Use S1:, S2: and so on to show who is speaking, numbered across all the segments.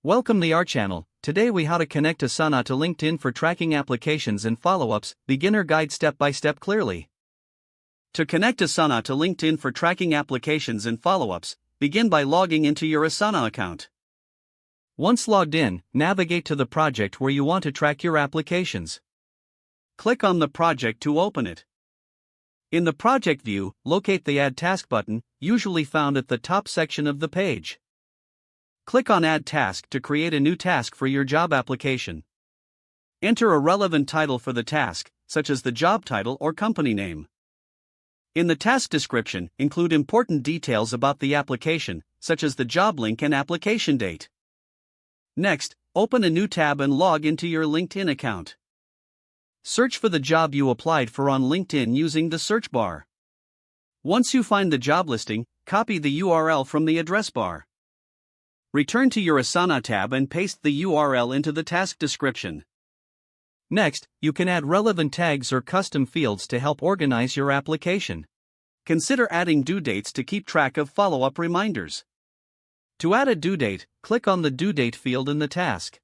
S1: Welcome to our channel. Today we how to connect Asana to LinkedIn for tracking applications and follow-ups, beginner guide step by step clearly. To connect Asana to LinkedIn for tracking applications and follow-ups, begin by logging into your Asana account. Once logged in, navigate to the project where you want to track your applications. Click on the project to open it. In the project view, locate the Add Task button, usually found at the top section of the page. Click on Add Task to create a new task for your job application. Enter a relevant title for the task, such as the job title or company name. In the task description, include important details about the application, such as the job link and application date. Next, open a new tab and log into your LinkedIn account. Search for the job you applied for on LinkedIn using the search bar. Once you find the job listing, copy the URL from the address bar. Return to your Asana tab and paste the URL into the task description. Next, you can add relevant tags or custom fields to help organize your application. Consider adding due dates to keep track of follow-up reminders. To add a due date, click on the due date field in the task.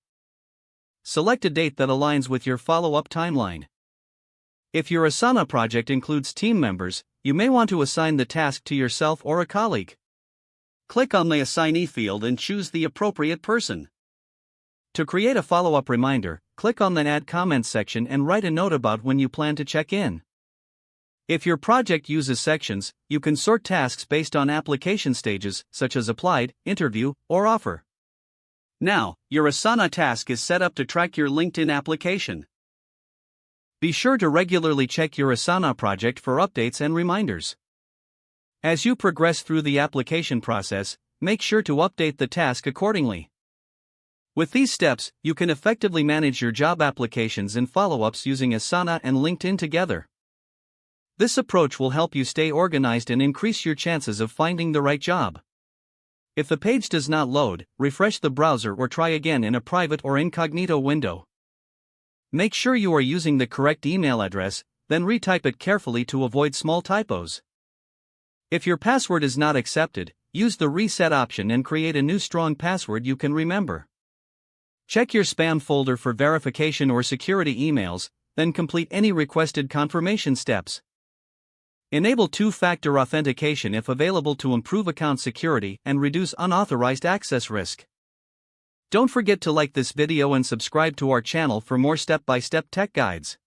S1: Select a date that aligns with your follow-up timeline. If your Asana project includes team members, you may want to assign the task to yourself or a colleague. Click on the assignee field and choose the appropriate person. To create a follow-up reminder, click on the Add Comments section and write a note about when you plan to check in. If your project uses sections, you can sort tasks based on application stages, such as applied, interview, or offer. Now, your Asana task is set up to track your LinkedIn application. Be sure to regularly check your Asana project for updates and reminders. As you progress through the application process, make sure to update the task accordingly. With these steps, you can effectively manage your job applications and follow-ups using Asana and LinkedIn together. This approach will help you stay organized and increase your chances of finding the right job. If the page does not load, refresh the browser or try again in a private or incognito window. Make sure you are using the correct email address, then retype it carefully to avoid small typos. If your password is not accepted, use the reset option and create a new strong password you can remember. Check your spam folder for verification or security emails, then complete any requested confirmation steps. Enable two-factor authentication if available to improve account security and reduce unauthorized access risk. Don't forget to like this video and subscribe to our channel for more step-by-step tech guides.